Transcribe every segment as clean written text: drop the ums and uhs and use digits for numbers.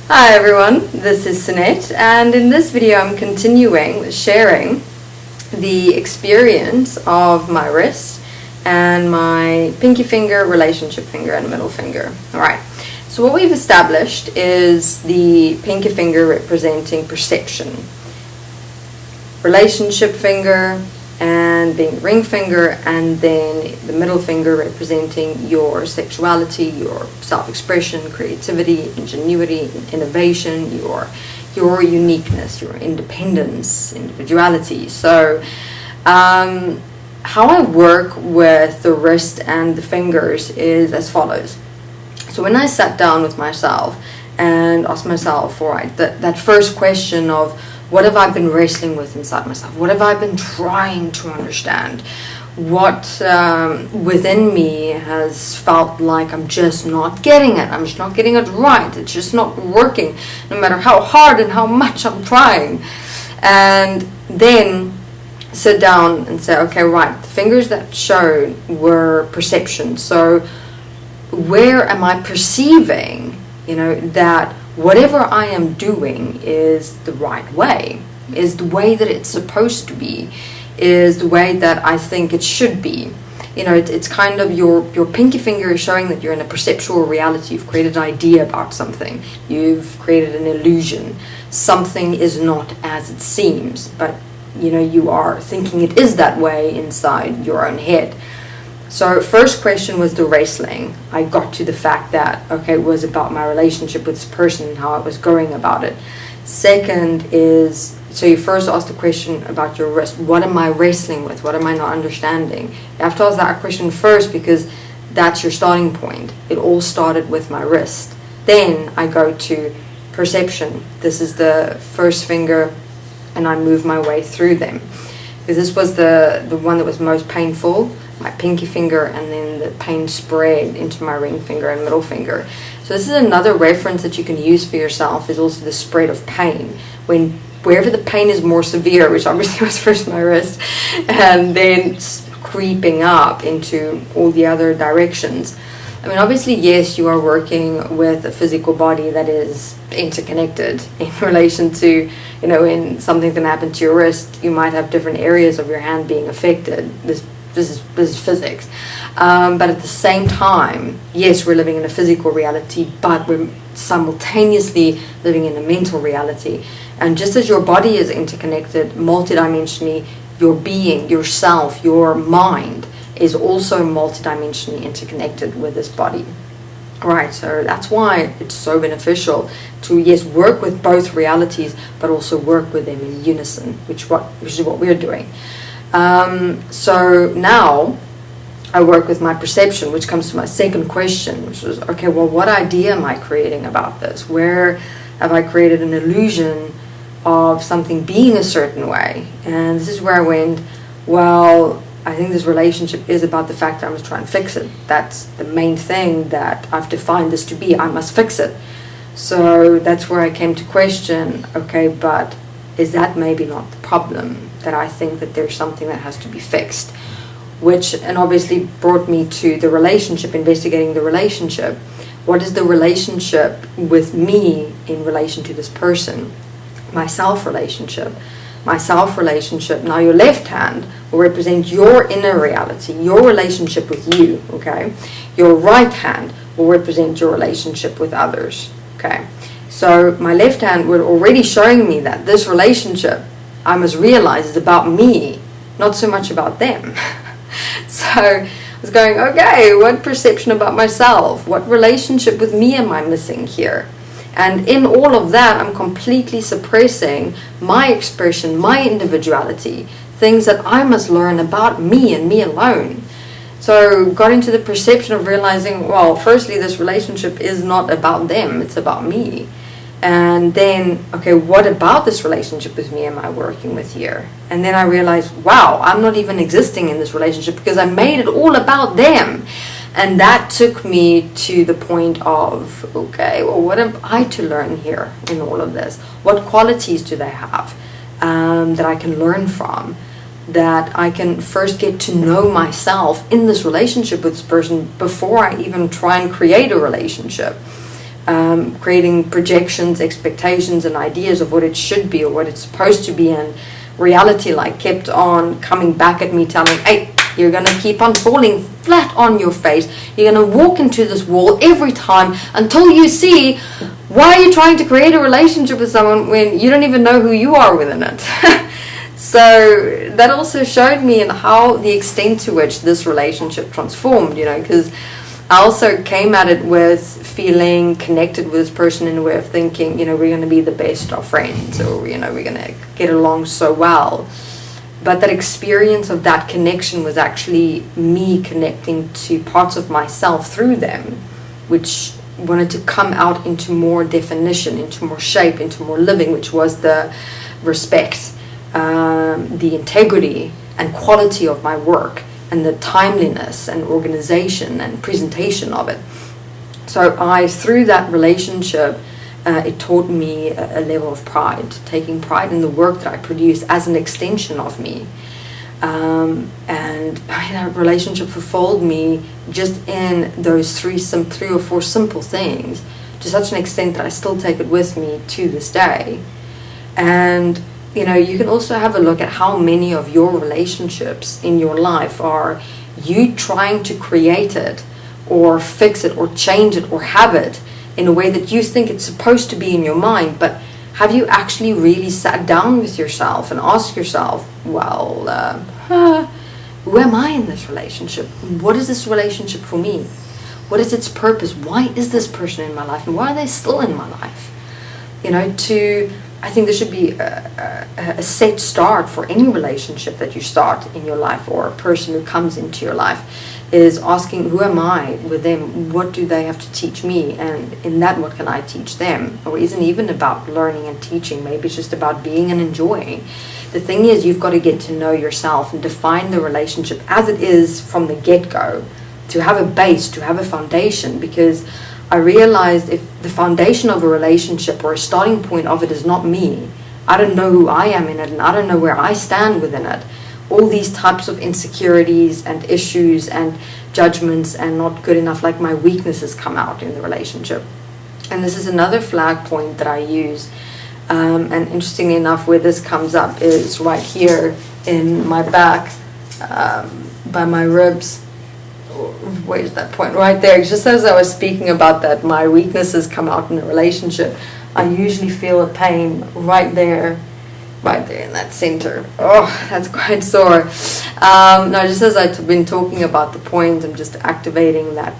Hi everyone, this is Sunette, and in this video I'm continuing with sharing the experience of my wrist and my pinky finger, relationship finger, and middle finger. Alright, so what we've established is the pinky finger representing perception, relationship finger and being ring finger, and then the middle finger representing your sexuality, your self-expression, creativity, ingenuity, innovation, your uniqueness, your independence, individuality. So how I work with the wrist and the fingers is as follows. So when I sat down with myself and asked myself, all right, that first question of what have I been wrestling with inside myself? What have I been trying to understand? What within me has felt like I'm just not getting it. I'm just not getting it right. It's just not working, no matter how hard and how much I'm trying. And then sit down and say, okay, right, the fingers that showed were perception. So where am I perceiving, that whatever I am doing is the right way, is the way that it's supposed to be, is the way that I think it should be. It's kind of your pinky finger is showing that you're in a perceptual reality. You've created an idea about something. You've created an illusion. Something is not as it seems, but you are thinking it is that way inside your own head. So first question was the wrestling. I got to the fact that, okay, it was about my relationship with this person and how I was going about it. Second is, so you first ask the question about your wrist. What am I wrestling with? What am I not understanding? You have to ask that question first because that's your starting point. It all started with my wrist. Then I go to perception. This is the first finger and I move my way through them. Because this was the one that was most painful, my pinky finger, and then the pain spread into my ring finger and middle finger. So this is another reference that you can use for yourself, is also the spread of pain. Wherever the pain is more severe, which obviously was first my wrist, and then creeping up into all the other directions. I mean, obviously, yes, you are working with a physical body that is interconnected in relation to, when something can happen to your wrist, you might have different areas of your hand being affected. This is physics. But at the same time, yes, we're living in a physical reality, but we're simultaneously living in a mental reality. And just as your body is interconnected multidimensionally, your being, yourself, your mind is also multidimensionally interconnected with this body. Right, so that's why it's so beneficial to, yes, work with both realities, but also work with them in unison, which is what we're doing. So now I work with my perception, which comes to my second question, which was, okay, well, what idea am I creating about this? Where have I created an illusion of something being a certain way? And this is where I went, well, I think this relationship is about the fact that I must try and fix it. That's the main thing that I've defined this to be. I must fix it. So that's where I came to question, okay, but is that maybe not the problem? That I think that there's something that has to be fixed. And obviously brought me to the relationship, investigating the relationship. What is the relationship with me in relation to this person? My self-relationship. Now your left hand will represent your inner reality, your relationship with you, okay? Your right hand will represent your relationship with others, okay? So my left hand was already showing me that this relationship, I must realize, is about me, not so much about them. So I was going, okay, what perception about myself? What relationship with me am I missing here? And in all of that, I'm completely suppressing my expression, my individuality, things that I must learn about me and me alone. So got into the perception of realizing, well, firstly, this relationship is not about them, it's about me. And then, okay, what about this relationship with me am I working with here? And then I realized, wow, I'm not even existing in this relationship because I made it all about them. And that took me to the point of, okay, well, what am I to learn here in all of this? What qualities do they have that I can learn from? That I can first get to know myself in this relationship with this person before I even try and create a relationship. creating projections, expectations, and ideas of what it should be or what it's supposed to be, and reality like kept on coming back at me, telling, hey, you're going to keep on falling flat on your face. You're going to walk into this wall every time until you see, why are you trying to create a relationship with someone when you don't even know who you are within it? So that also showed me in how the extent to which this relationship transformed, because I also came at it with feeling connected with this person in a way of thinking, we're going to be the best of friends, or, we're going to get along so well. But that experience of that connection was actually me connecting to parts of myself through them, which wanted to come out into more definition, into more shape, into more living, which was the respect, the integrity and quality of my work, and the timeliness and organization and presentation of it. So through that relationship, it taught me a level of pride, taking pride in the work that I produce as an extension of me. And that relationship fulfilled me just in those three or four simple things, to such an extent that I still take it with me to this day. And you can also have a look at how many of your relationships in your life are you trying to create it or fix it or change it or have it in a way that you think it's supposed to be in your mind. But have you actually really sat down with yourself and asked yourself, well, who am I in this relationship? What is this relationship for me? What is its purpose? Why is this person in my life? And why are they still in my life? I think there should be a set start for any relationship that you start in your life, or a person who comes into your life, is asking, who am I with them? What do they have to teach me? And in that, what can I teach them? Or isn't even about learning and teaching. Maybe it's just about being and enjoying. The thing is, you've got to get to know yourself and define the relationship as it is from the get-go, to have a base, to have a foundation. Because I realized if the foundation of a relationship or a starting point of it is not me, I don't know who I am in it, and I don't know where I stand within it. All these types of insecurities and issues and judgments and not good enough, like my weaknesses, come out in the relationship. And this is another flag point that I use. And interestingly enough, where this comes up is right here in my back, by my ribs. Where's that point? Right there. Just as I was speaking about that, my weaknesses come out in a relationship, I usually feel a pain right there in that center. Oh, that's quite sore. No, just as I've been talking about the point, I'm just activating that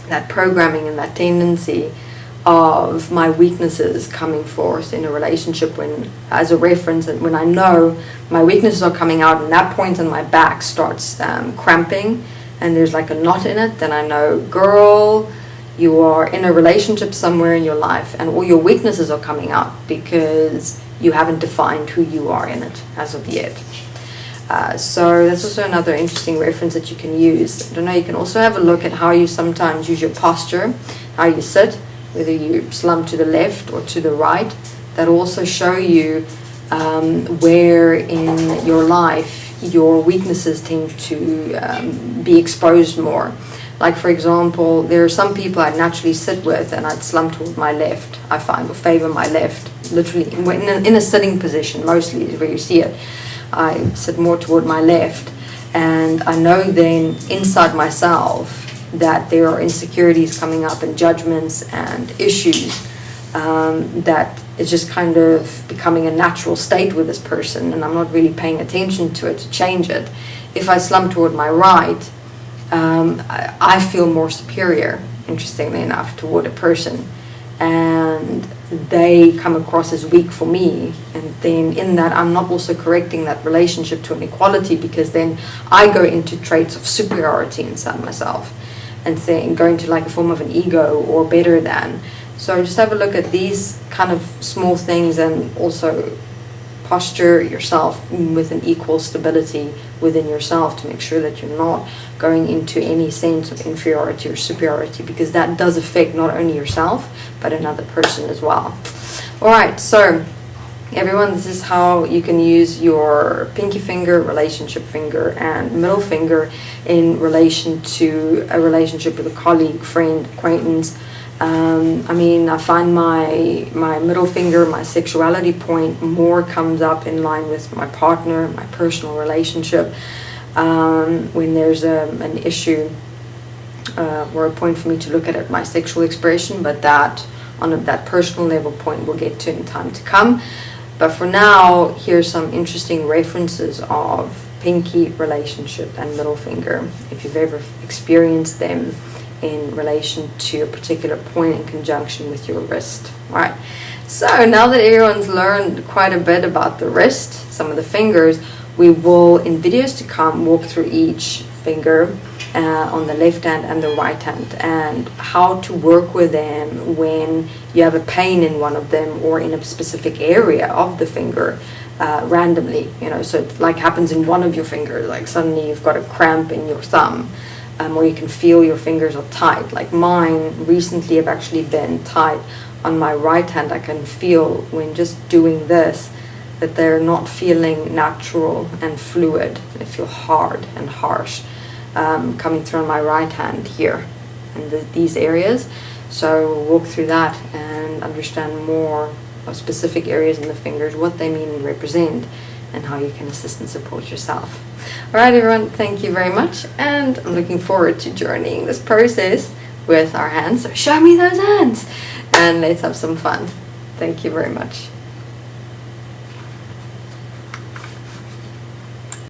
that programming and that tendency of my weaknesses coming forth in a relationship, when, as a reference, and when I know my weaknesses are coming out and that point on my back starts cramping and there's like a knot in it, then I know, girl, you are in a relationship somewhere in your life and all your weaknesses are coming out because you haven't defined who you are in it as of yet. So that's also another interesting reference that you can use. I don't know, you can also have a look at how you sometimes use your posture, how you sit, whether you slump to the left or to the right. That also show you where in your life your weaknesses tend to be exposed more. Like, for example, there are some people I'd naturally sit with and I'd slump toward my left, I find, or favor my left, literally in a sitting position mostly is where you see it. I sit more toward my left, and I know then inside myself that there are insecurities coming up and judgments and issues that it's just kind of becoming a natural state with this person, and I'm not really paying attention to it to change it. If I slump toward my right, I feel more superior, interestingly enough, toward a person, and they come across as weak for me, and then in that I'm not also correcting that relationship to an equality, because then I go into traits of superiority inside myself and going to like a form of an ego or better than. So just have a look at these kind of small things, and also posture yourself with an equal stability within yourself to make sure that you're not going into any sense of inferiority or superiority, because that does affect not only yourself but another person as well. Alright, so everyone, this is how you can use your pinky finger, relationship finger, and middle finger in relation to a relationship with a colleague, friend, acquaintance, I mean, I find my middle finger, my sexuality point, more comes up in line with my partner, my personal relationship. When there's an issue or a point for me to look at my sexual expression, but that on that personal level point we'll get to in time to come. But for now, here's some interesting references of pinky, relationship, and middle finger, if you've ever experienced them in relation to a particular point in conjunction with your wrist. Alright, so now that everyone's learned quite a bit about the wrist, some of the fingers, we will, in videos to come, walk through each finger on the left hand and the right hand, and how to work with them when you have a pain in one of them or in a specific area of the finger. Randomly, so it like happens in one of your fingers, like suddenly you've got a cramp in your thumb, or you can feel your fingers are tight. Like mine recently have actually been tight on my right hand. I can feel when just doing this that they're not feeling natural and fluid. They feel hard and harsh coming through on my right hand here and these areas. So we'll walk through that and understand more of specific areas in the fingers, what they mean and represent, and how you can assist and support yourself. Alright everyone, thank you very much, and I'm looking forward to journeying this process with our hands. So show me those hands and let's have some fun. Thank you very much.